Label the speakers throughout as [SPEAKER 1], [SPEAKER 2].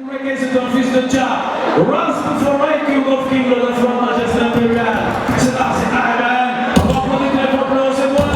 [SPEAKER 1] Reggae c'est un fils de Jah. Rastafari, King of King, le Front Majesté Impérial. C'est là, c'est Iron. On va prendre les pour applaudir, c'est moi.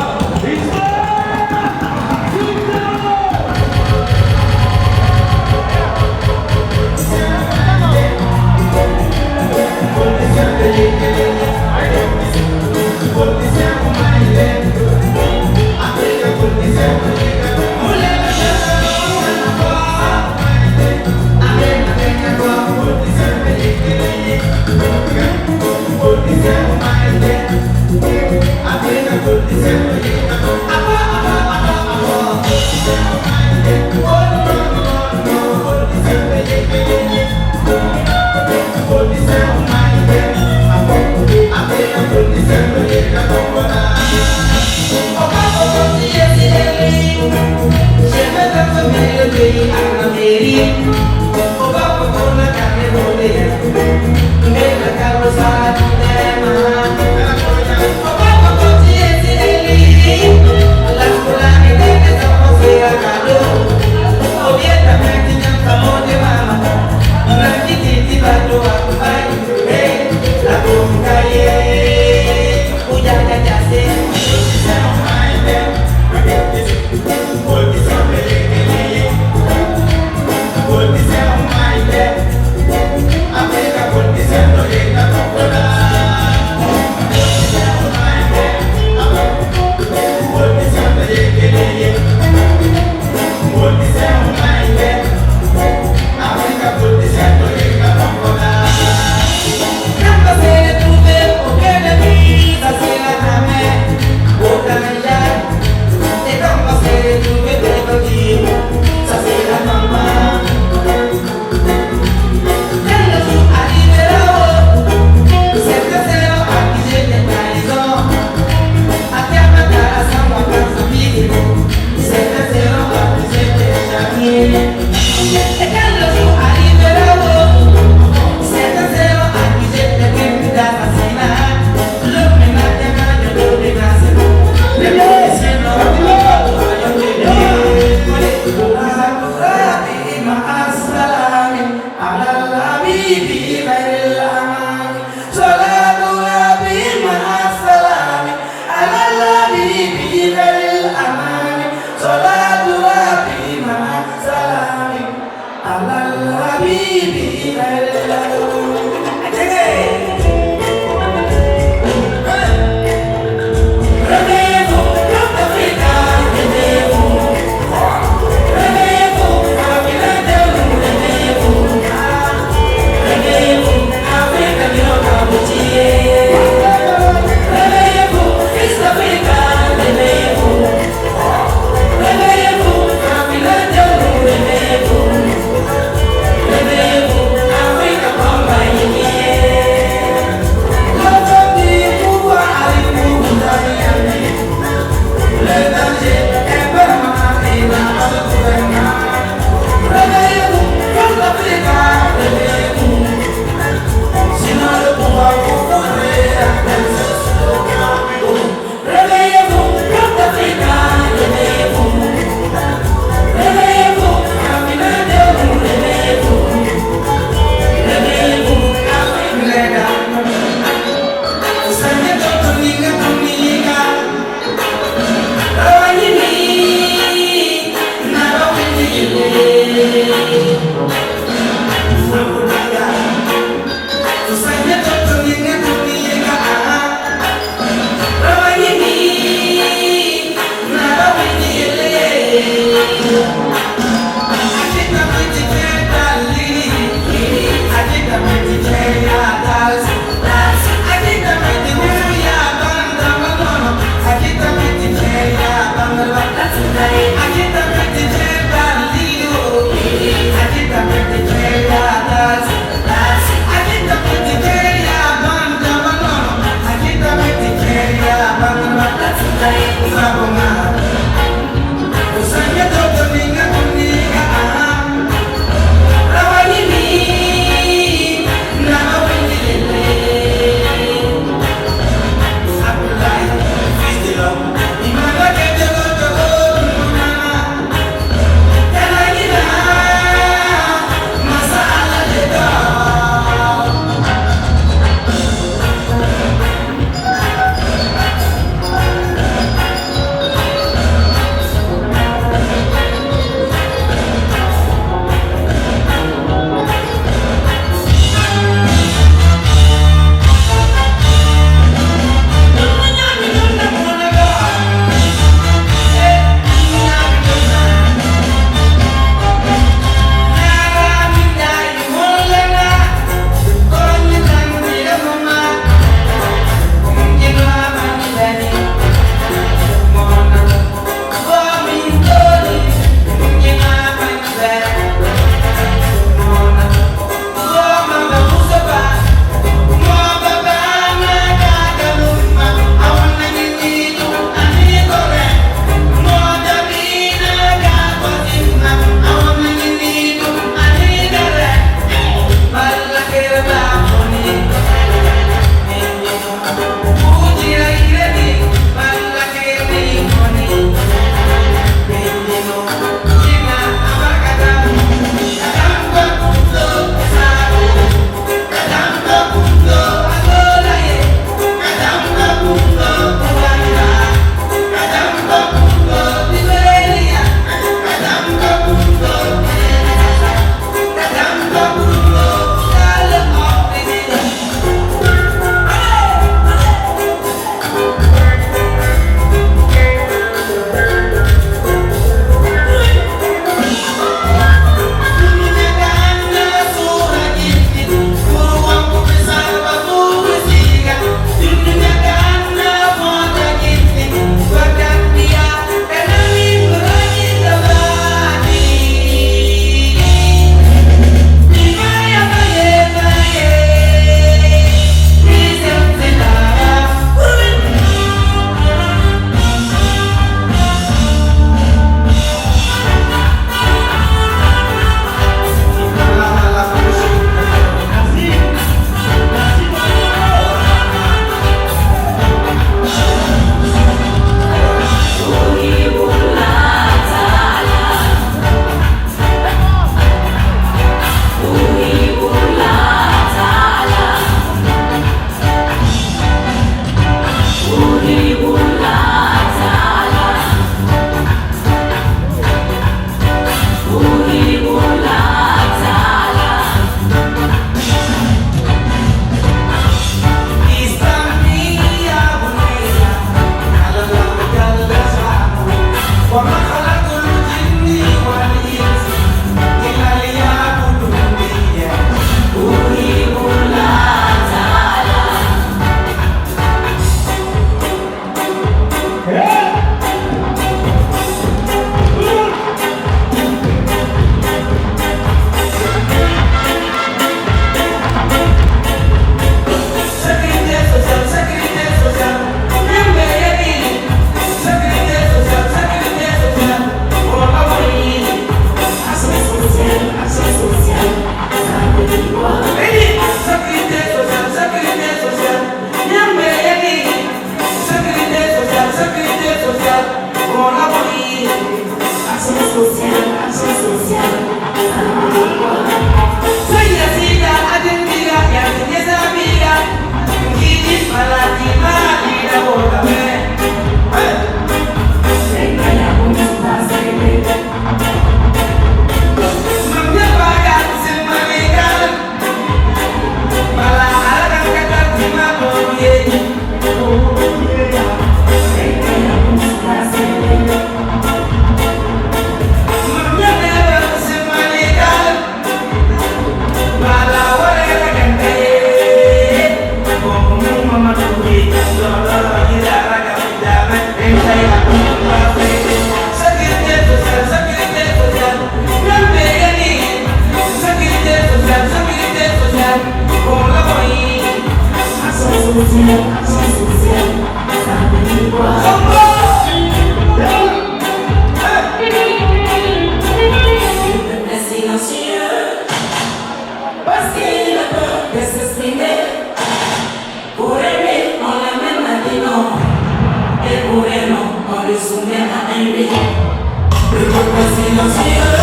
[SPEAKER 1] Le peuple silencieux,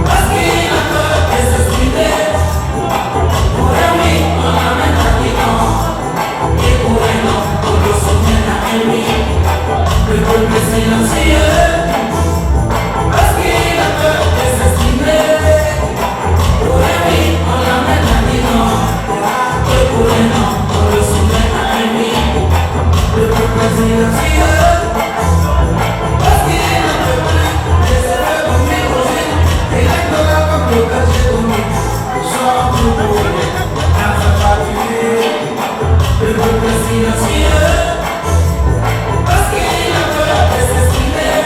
[SPEAKER 1] parce qu'il a peur de s'exprimer. Pour un oui, on l'amène à Guégan. Et pour un non, on le soutient à un oui. Le peuple silencieux, parce qu'il a peur de s'exprimer. Pour un oui, on l'amène à Guégan. Et pour un non, on le soutient à un oui. Le peuple silencieux, parce qu'il a peur de se faire bomber aux îles. Et là, il aura comme le cas de Dominique. Sans tout brûler, à sa fatiguée. Le peuple silencieux, parce qu'il a peur de s'exprimer.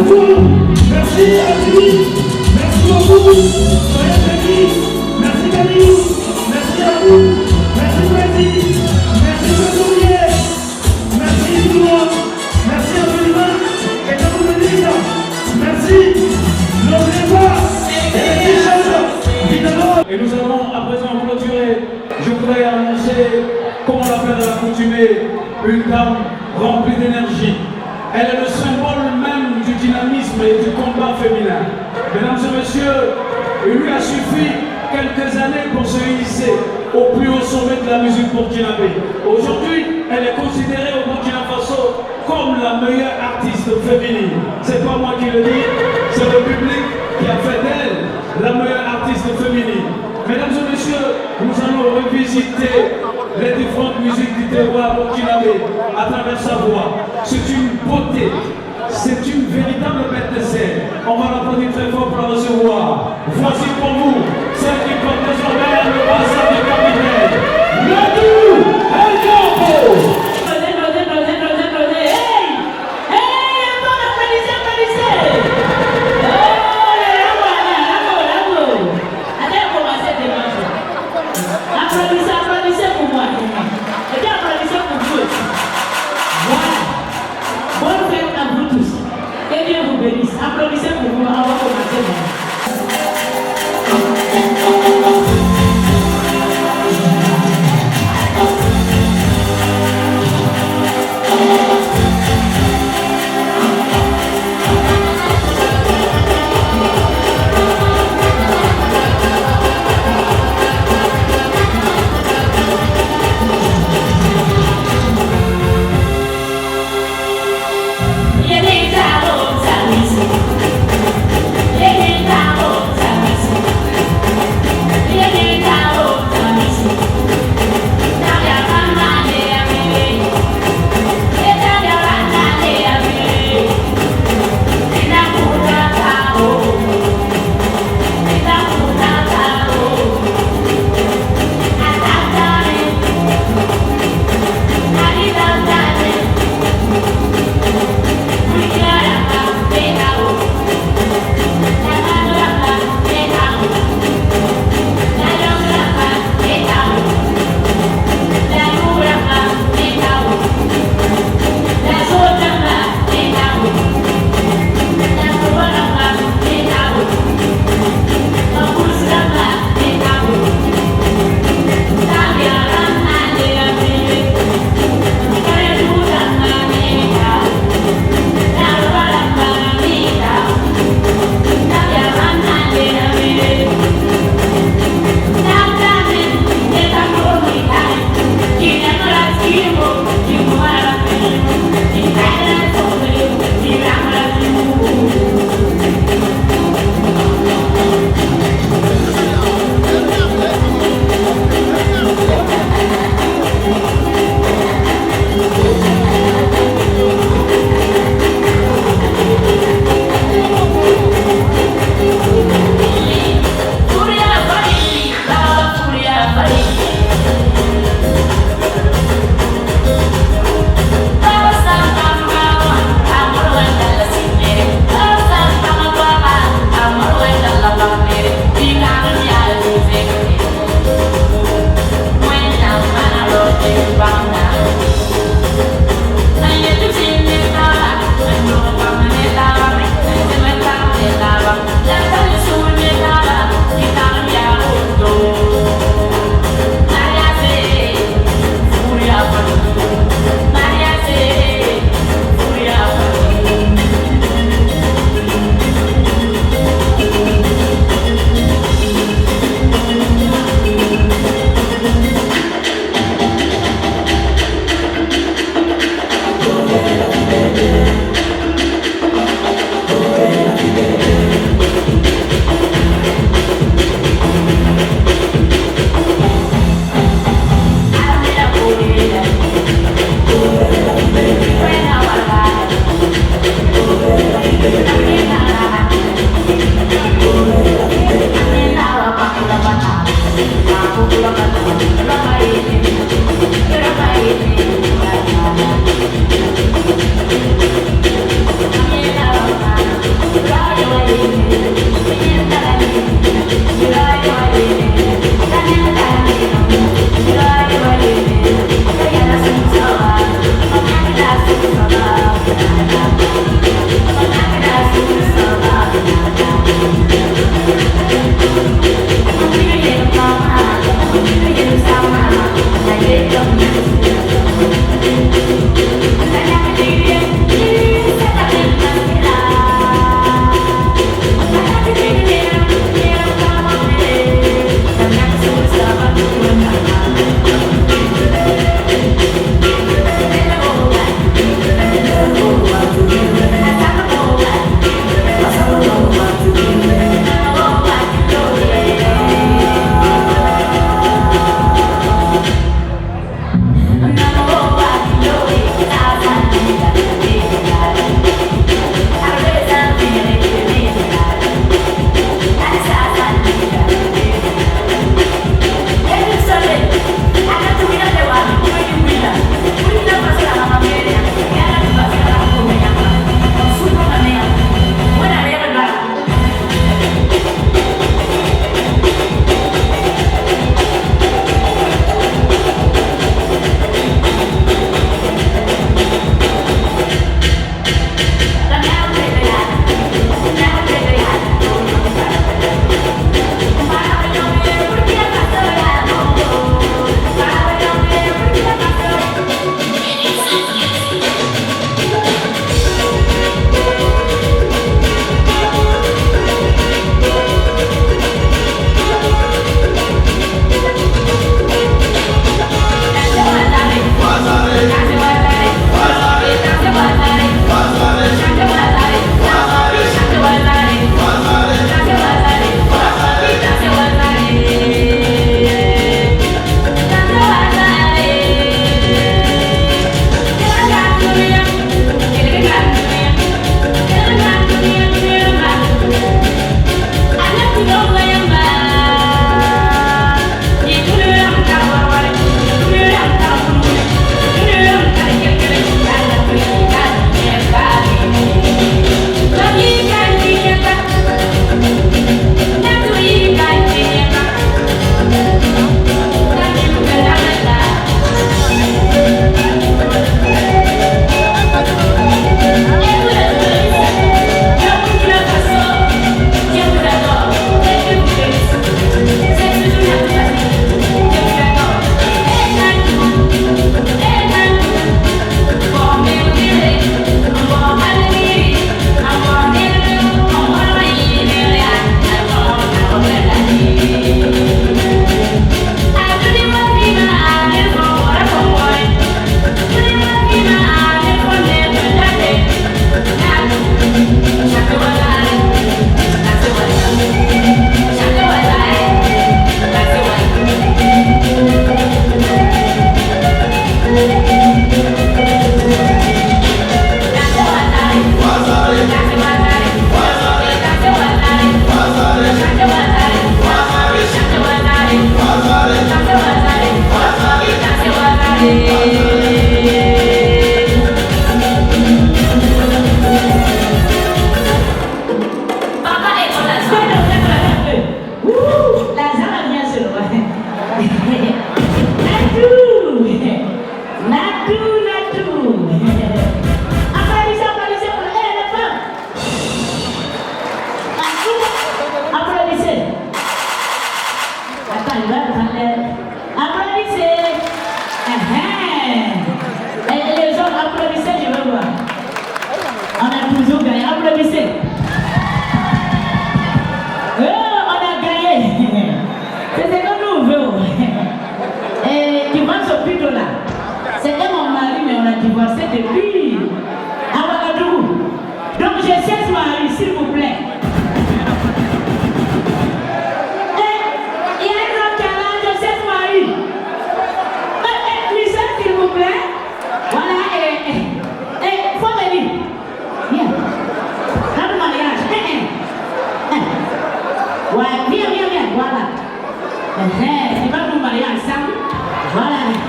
[SPEAKER 2] beaucoup. Merci à lui. Merci beaucoup. Soyez bénis. Merci Camille. Merci à vous. Merci Freddy. Merci Couturier. Merci tout le monde. Merci à tout le monde. Et que vous me dites. Merci. N'oubliez pas. Et nous allons à présent clôturer. Je voudrais annoncer, comme on l'appelle à l'accoutumée, une dame remplie d'énergie. Elle est le symbole même du dynamisme et du combat féminin. Mesdames et messieurs, il lui a suffi quelques années pour se hisser au plus haut sommet de la musique burkinabé. Aujourd'hui, elle est considérée au Burkina Faso comme la meilleure artiste féminine. C'est pas moi qui le dis, c'est le public qui a fait d'elle la meilleure artiste féminine. Mesdames et messieurs, nous allons revisiter les différentes musiques du terroir burkinabé à travers sa voix. C'est une beauté, c'est une véritable bête de scène. On va l'applaudir très fort pour la recevoir. Voici pour vous celle qui porte désormais le bassin du capitaine. Le doux El Campo.
[SPEAKER 3] Applaudissez pour moi. Et bien applaudissez pour vous. Voilà.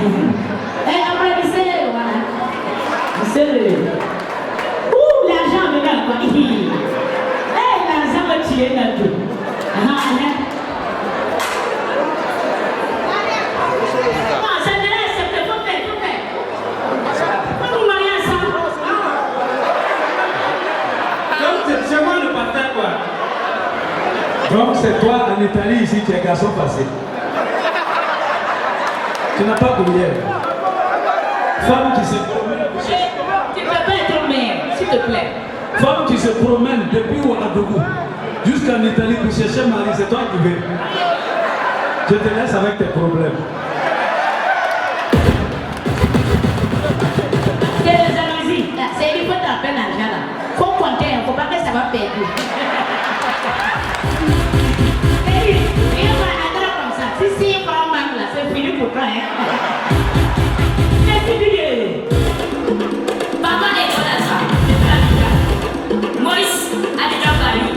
[SPEAKER 3] Applaudissez, voilà. C'est ouh, l'argent maintenant quoi. L'argent va tuer dans tout. Ça ne laisse pas, faut faire. Faut nous marier ensemble.
[SPEAKER 2] Donc c'est moi le partenaire quoi. Donc c'est toi en Italie ici, tu es garçon passé. Tu n'as pas combien. Femme qui se promène.
[SPEAKER 3] Tu peux pas être mère, s'il te plaît.
[SPEAKER 2] Femme qui se promène depuis Ouagadougou jusqu'en Italie pour chercher mari, c'est toi qui veux. Je te laisse avec tes problèmes.
[SPEAKER 3] C'est la jalousie. C'est il faut taper l'argent là. Faut compter, il ne faut pas que ça va perdre. Et on va attendre comme ça. Si on prend manque là, c'est fini pour toi. C'est fini.
[SPEAKER 4] Maman est bonne à ça. Maurice a déjà parlé.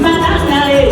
[SPEAKER 3] Madame Nare,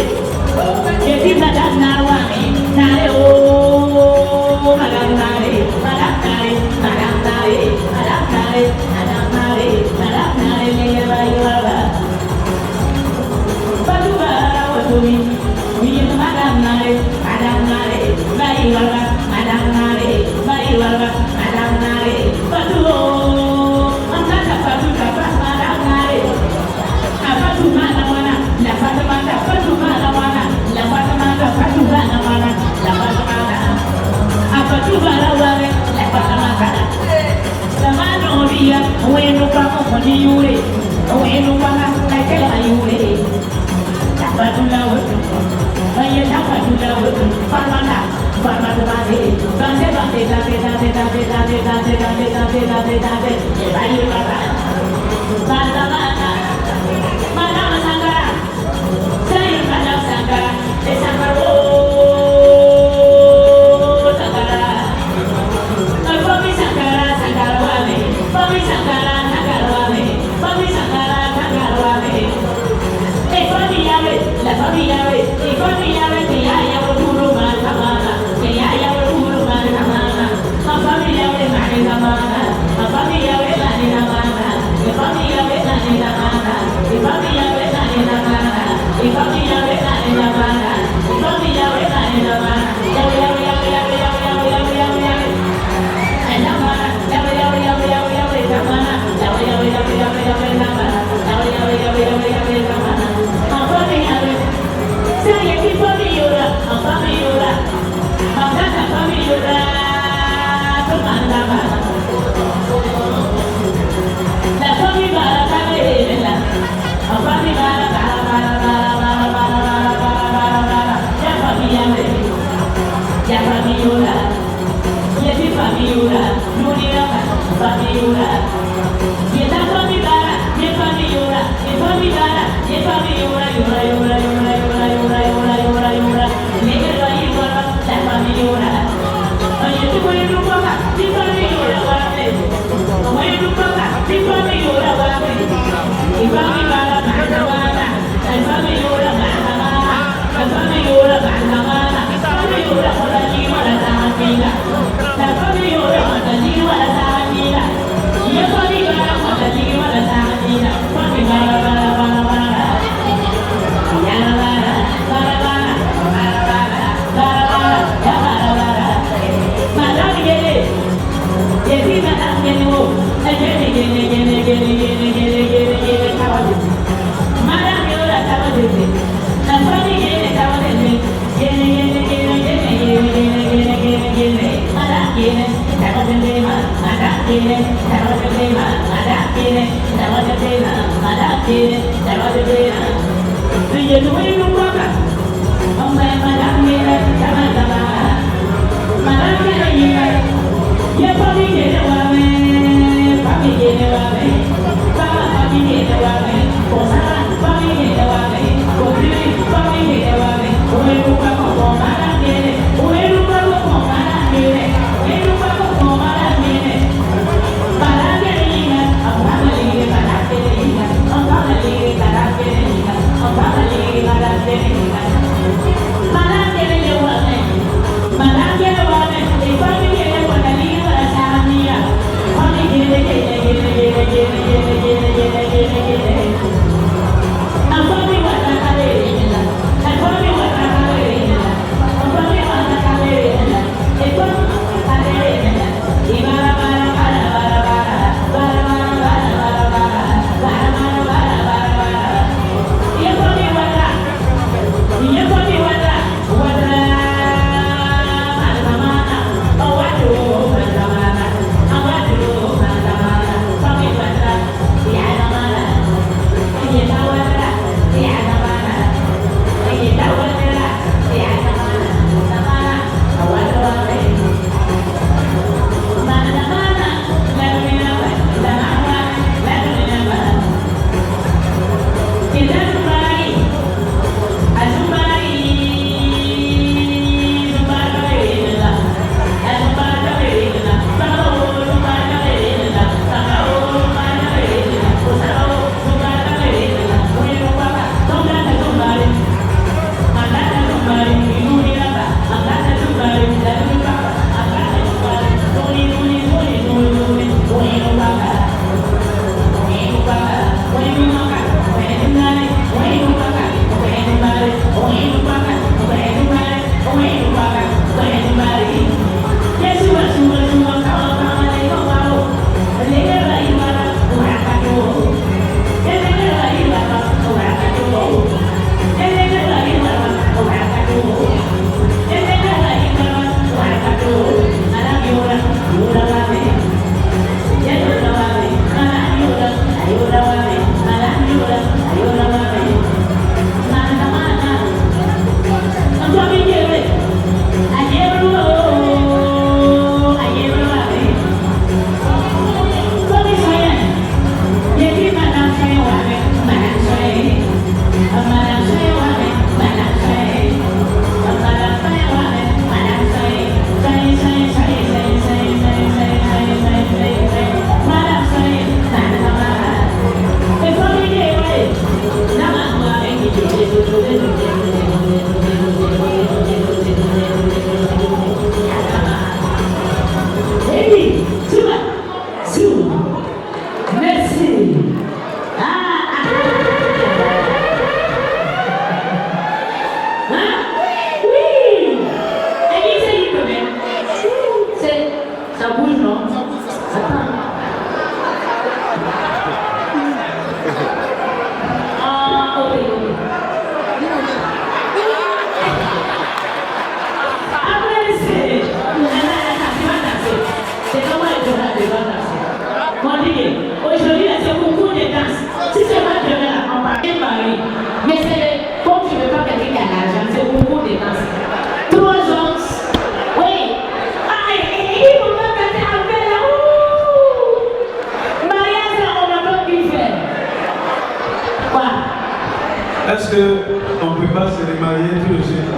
[SPEAKER 2] prépare, c'est les mariés tout de suite.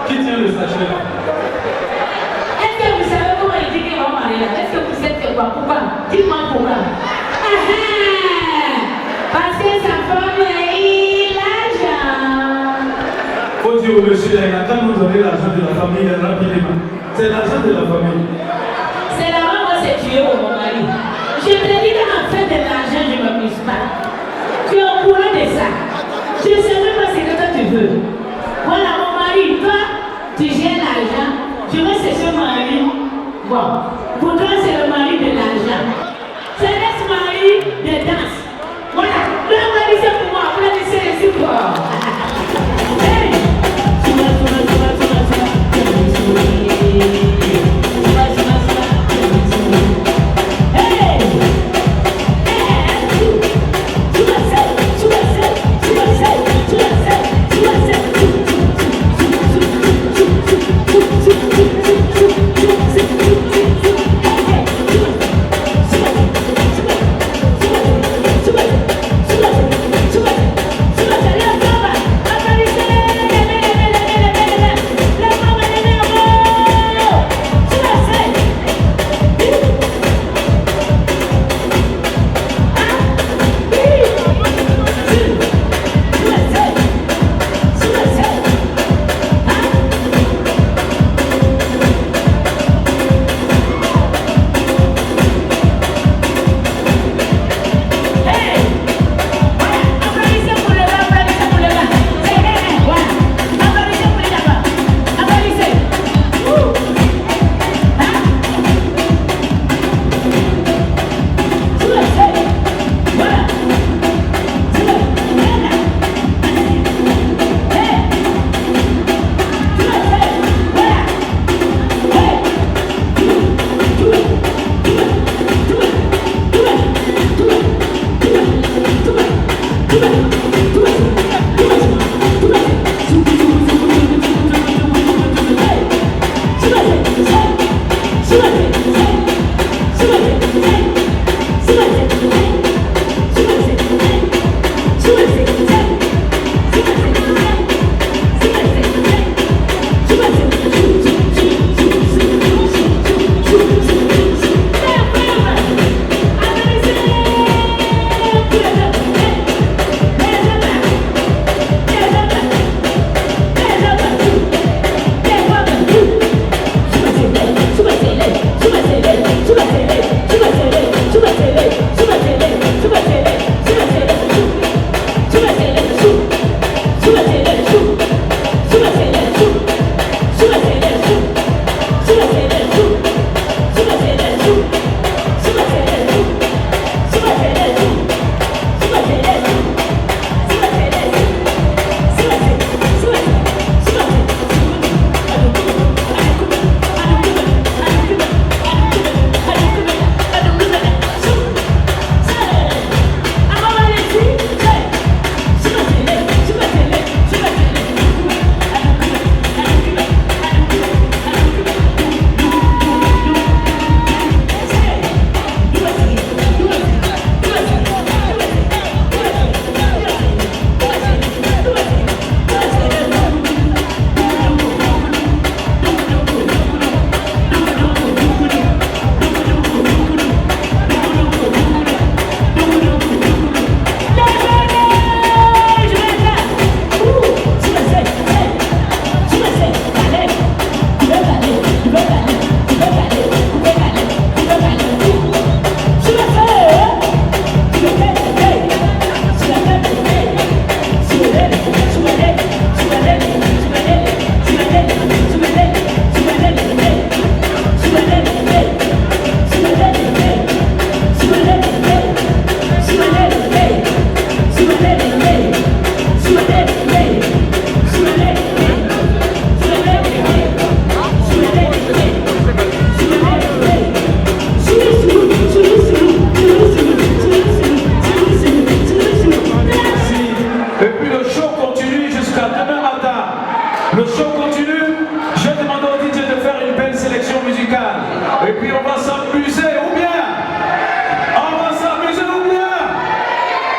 [SPEAKER 2] Qui tient le sachet là?
[SPEAKER 3] Est-ce que vous savez comment il dit qu'il va marier? Est-ce que vous savez quoi? Pourquoi? Dis-moi pourquoi. Parce que sa femme, il a l'argent.
[SPEAKER 2] Faut dire au monsieur, il attend nous donner l'argent de la famille rapidement. C'est l'argent de la famille.
[SPEAKER 3] C'est la maman s'est tuée au mon mari. Je te dis qu'en fait de l'argent, je ne m'amuse pas. Tu es au courant de ça. Je ne sais même pas ce que toi tu veux. Voilà mon mari, toi, tu gères l'argent. Je veux ce mari. Bon, pour toi c'est le mari de l'argent. C'est le mari de danse. Voilà, le mari c'est pour moi. Applaudissez les supports. Hey!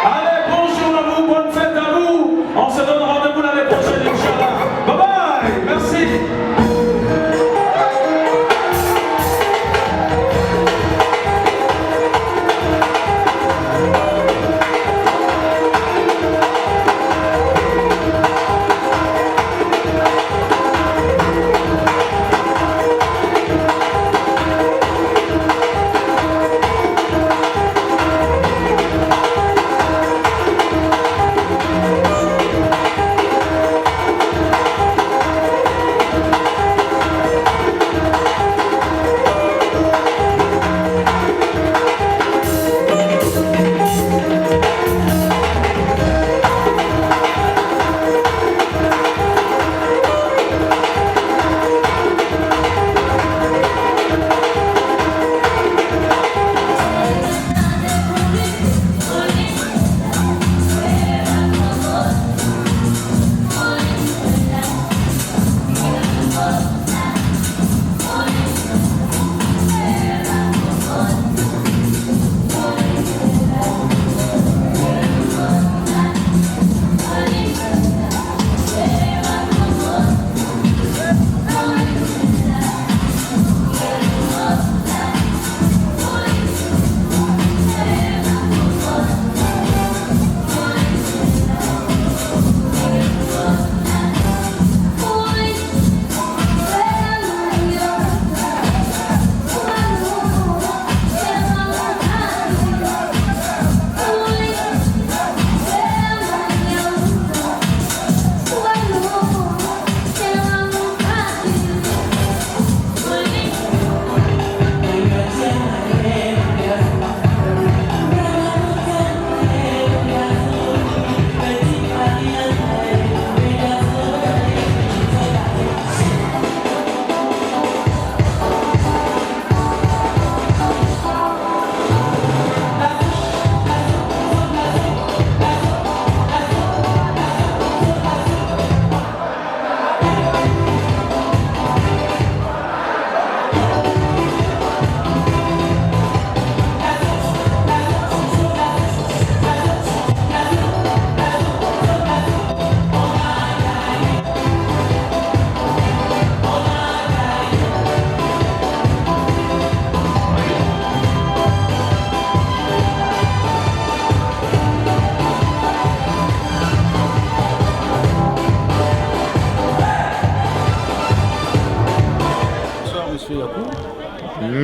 [SPEAKER 2] Allez, bonjour à vous, bonne fête à vous. On se donne rendez-vous l'année prochaine, Inch'Allah. Bye bye, merci.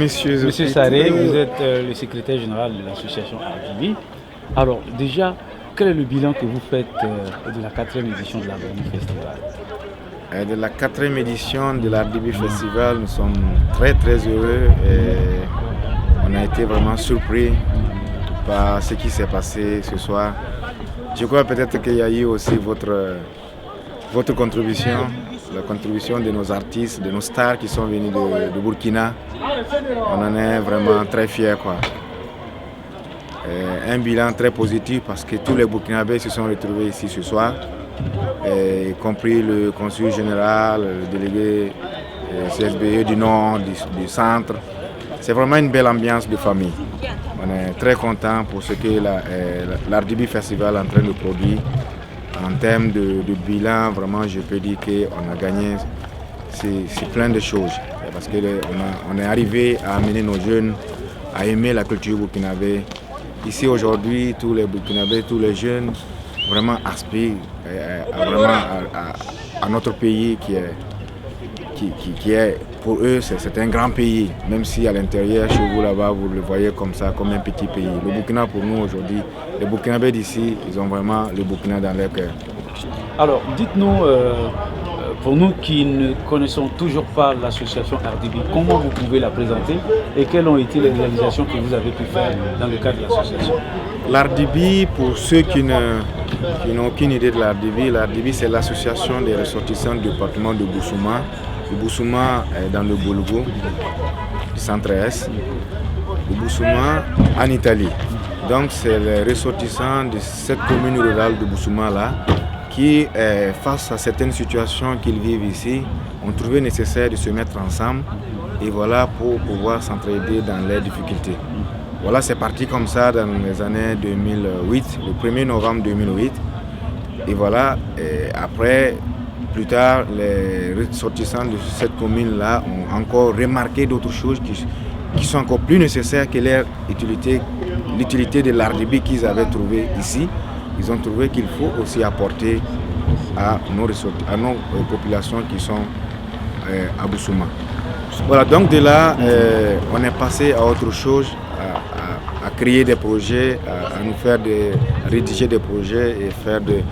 [SPEAKER 5] Monsieur Saré, vous êtes le secrétaire général de l'association RDB. Alors déjà, quel est le bilan que vous faites de la 4e édition de l'RDB Festival?
[SPEAKER 6] De la 4e édition de l'RDB Festival, nous sommes très heureux et on a été vraiment surpris par ce qui s'est passé ce soir. Je crois peut-être qu'il y a eu aussi votre contribution, la contribution de nos artistes, de nos stars qui sont venus de Burkina. On en est vraiment très fiers, quoi. Un bilan très positif parce que tous les Burkinabés se sont retrouvés ici ce soir, y compris le consul général, le délégué CSBE du Nord, du Centre. C'est vraiment une belle ambiance de famille. On est très content pour ce que l'RDB Festival est en train de produire. En termes de bilan, vraiment, je peux dire qu'on a gagné c'est plein de choses. Parce qu'on est arrivé à amener nos jeunes à aimer la culture burkinabé. Ici, aujourd'hui, tous les Burkinabés, tous les jeunes, vraiment aspirent à notre pays qui est pour eux, c'est un grand pays. Même si à l'intérieur, chez vous là-bas, vous le voyez comme ça, comme un petit pays. Le Burkina, pour nous aujourd'hui, les Burkinabés d'ici, ils ont vraiment le Burkina dans leur cœur.
[SPEAKER 5] Alors, dites-nous, pour nous qui ne connaissons toujours pas l'association RDB, comment vous pouvez la présenter et quelles ont été les réalisations que vous avez pu faire dans le cadre de l'association?
[SPEAKER 6] L'RDB, pour ceux qui n'ont aucune idée de l'RDB, c'est l'association des ressortissants du département de Boussouma. Le Boussouma est dans le Boulgo, du centre-est. Le Boussouma en Italie. Donc c'est les ressortissants de cette commune rurale de Boussouma-là qui, face à certaines situations qu'ils vivent ici, ont trouvé nécessaire de se mettre ensemble et voilà pour pouvoir s'entraider dans leurs difficultés. Voilà, c'est parti comme ça dans les années 2008, le 1er novembre 2008. Et voilà, et après, plus tard, les ressortissants de cette commune-là ont encore remarqué d'autres choses qui sont encore plus nécessaires que l'utilité de l'Ardébé qu'ils avaient trouvé ici. Ils ont trouvé qu'il faut aussi apporter à nos populations qui sont à Boussouma. Voilà, donc de là, on est passé à autre chose, à créer des projets, à rédiger des projets et faire de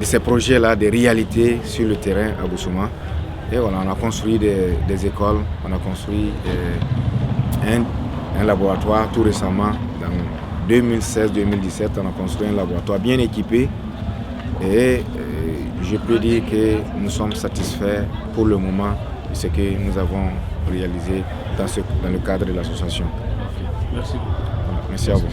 [SPEAKER 6] ces projets-là des réalités sur le terrain à Boussouma. Et voilà, on a construit des écoles, on a construit un laboratoire tout récemment. Dans 2016-2017, on a construit un laboratoire bien équipé. Et je peux dire que nous sommes satisfaits pour le moment de ce que nous avons réalisé dans le cadre de l'association.
[SPEAKER 5] Merci.
[SPEAKER 6] Merci à vous.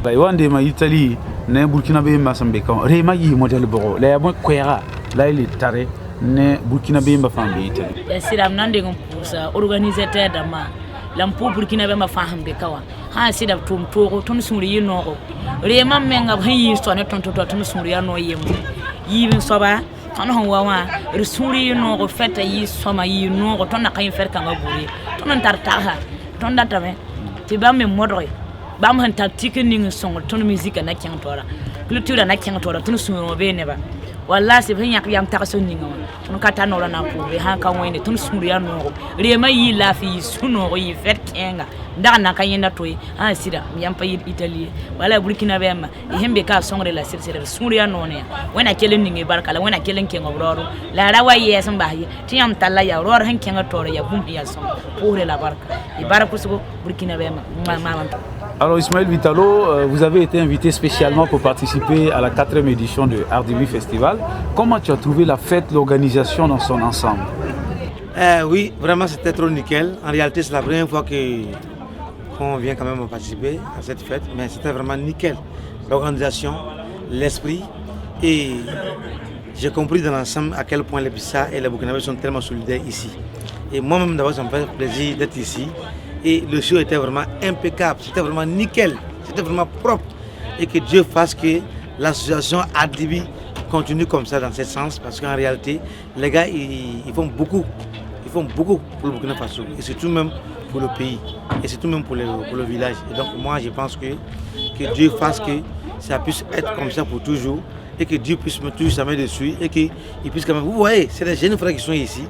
[SPEAKER 5] Baïwande ma Italie, ne Burkinabé Masambekan, Rema yi modèle boro, la yabon kwera, la il est taré, ne Burkinabé ma femme Italie.
[SPEAKER 4] C'est la nande pour ça, organisateur d'ama. Lampo Burkinabé ma femme bekawa. Ha c'est la tom toro, ton souri noro. Rema menga hi so ne ton ton souri no yem. Yi soba, ton hawa, resuri noro fete yi soma yi noro ton na kan faire kan buri. Ton tartaha, ton datame. Tiba me modre. Bam han tactique ning song ton musique na kyan tora culture na kyan tora ton sumo be ne ba walla se ben yak yam ta so ning ton kata no na ko be han kan wayne ton suru ya no re ma yi la fi suno yi fet kenga nda na kan yenda toy ha sida yam pa yi Italie walla Burkina be ma hembe ka songre la sir suru ya no ne wena kelen ning barkala wena kelen ken obroro la rawa yes mba yi tiyam talla ya ror han ken tora ya bum ya song pour la barka e barku sugo Burkina be ma.
[SPEAKER 5] Alors Ismaël Vitalo, vous avez été invité spécialement pour participer à la 4e édition de Ardébé Festival. Comment tu as trouvé la fête, l'organisation dans son ensemble?
[SPEAKER 7] Oui, vraiment c'était trop nickel. En réalité, c'est la première fois qu'on vient quand même participer à cette fête, mais c'était vraiment nickel. L'organisation, l'esprit, et j'ai compris dans l'ensemble à quel point les Bissa et les Burkinabés sont tellement solidaires ici. Et moi-même d'abord, ça me fait plaisir d'être ici. Et le show était vraiment impeccable, c'était vraiment nickel, c'était vraiment propre. Et que Dieu fasse que l'association Ardébé continue comme ça dans ce sens, parce qu'en réalité, les gars, ils font beaucoup pour le Burkina Faso, et surtout même pour le pays, et surtout même pour le village. Et donc moi, je pense que Dieu fasse que ça puisse être comme ça pour toujours, et que Dieu puisse me toucher sa main dessus, et qu'il puisse quand même... Vous voyez, c'est des jeunes frères qui sont ici,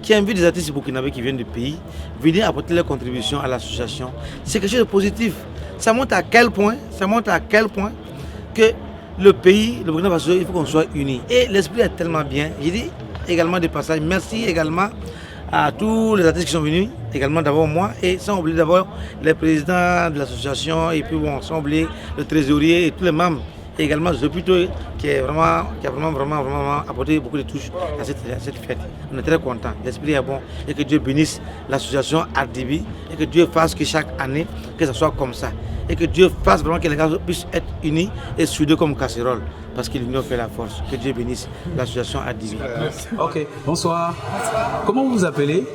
[SPEAKER 7] qui invitent des artistes burkinabés qui viennent du pays, venir apporter leur contribution à l'association. C'est quelque chose de positif. Ça montre à quel point que le pays, le Burkina Faso, il faut qu'on soit unis. Et l'esprit est tellement bien. J'ai dit également de passage, merci également à tous les artistes qui sont venus, également d'abord moi, et sans oublier d'abord les présidents de l'association, et puis bon, sans oublier le trésorier et tous les membres. Et également Zopito qui a vraiment apporté beaucoup de touches à cette fête. On est très contents, l'esprit est bon et que Dieu bénisse l'association Ardébé et que Dieu fasse que chaque année, que ça soit comme ça. Et que Dieu fasse vraiment que les gars puissent être unis et soudés comme casserole. Parce que l'union fait la force. Que Dieu bénisse l'association Ardébé.
[SPEAKER 5] Ok, bonsoir. Comment vous vous appelez?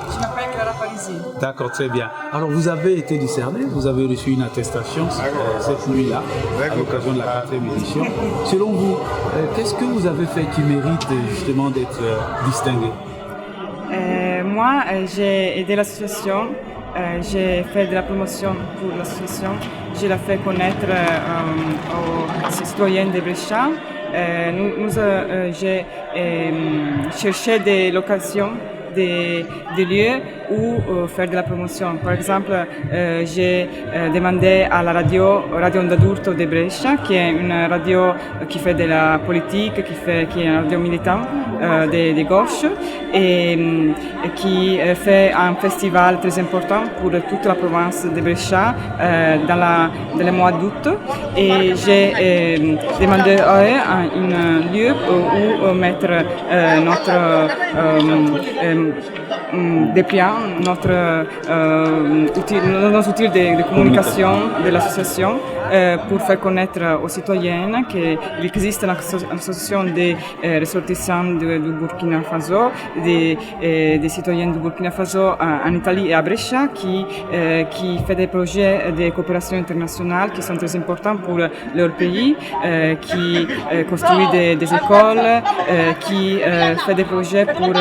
[SPEAKER 8] Je m'appelle Clara Parisi.
[SPEAKER 5] D'accord, très bien. Alors vous avez été discerné, vous avez reçu une attestation cette nuit-là, à l'occasion de la 4e édition. Selon vous, qu'est-ce que vous avez fait qui mérite justement d'être distingué?
[SPEAKER 8] Moi, j'ai aidé l'association, j'ai fait de la promotion pour l'association, je l'ai fait connaître aux citoyens de Brescia. J'ai cherché des locations, des lieux où faire de la promotion. Par exemple, j'ai demandé à la Radio Onda d'Urto de Brescia, qui est une radio qui fait de la politique, qui est une radio militante de gauche et qui fait un festival très important pour toute la province de Brescia dans le mois d'août. Et j'ai demandé à eux un lieu où mettre notre dépliant notre nos outils de communication de l'association pour faire connaître aux citoyennes qu'il existe une association des ressortissants du Burkina Faso, des citoyennes du Burkina Faso en Italie et à Brescia qui fait des projets de coopération internationale qui sont très importants pour leur pays, qui construit des écoles, qui fait des projets pour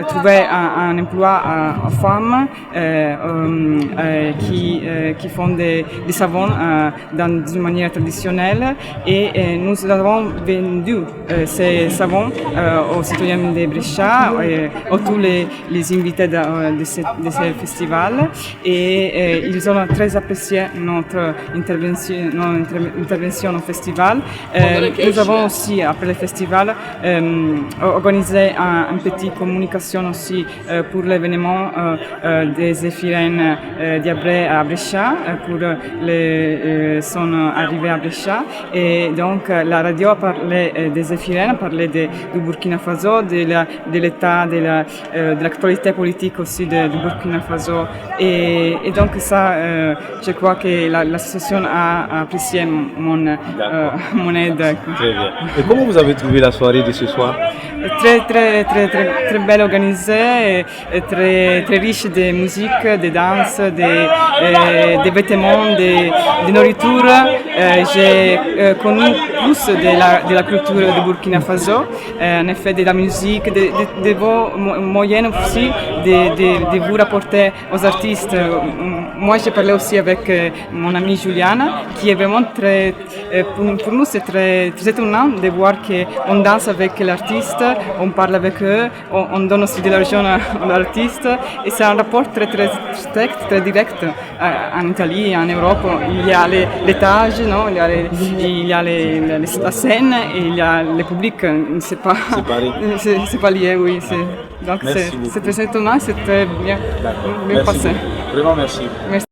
[SPEAKER 8] trouver un emploi aux femmes, qui font des savons dans une manière traditionnelle et nous avons vendu ces savons aux citoyens de Brescia et à tous les invités de ce festival et ils ont très apprécié notre intervention au festival. Nous avons aussi, après le festival, organisé une petite communication aussi pour l'événement des Zéphirènes d'Abré à Brescia, pour son arrivée à Brescia. Et donc la radio a parlé des Zéphirènes, a parlé du Burkina Faso, de l'état, de l'actualité politique aussi du Burkina Faso. Et donc ça, je crois que l'association a apprécié mon aide.
[SPEAKER 5] Très bien. Et comment vous avez trouvé la soirée de ce soir? Très
[SPEAKER 8] belle organisée, et très riche de musique, de danse, de vêtements, de nourriture. J'ai connu plus de la culture du Burkina Faso, en effet de la musique, de vos moyens aussi de vous rapporter aux artistes. Moi, j'ai parlé aussi avec mon amie Juliana, qui est vraiment pour nous, c'est très étonnant de voir qu'on danse avec l'artiste, on parle avec eux, on donne aussi de l'argent à l'artiste, et c'est un rapport très strict, très direct. En Italie, en Europe, il y a l'étage, non? Il y a la scène et il y a le public, c'est pas lié, oui. Donc c'est très étonnant, c'est très bien passé.
[SPEAKER 5] Vraiment merci.
[SPEAKER 8] Merci.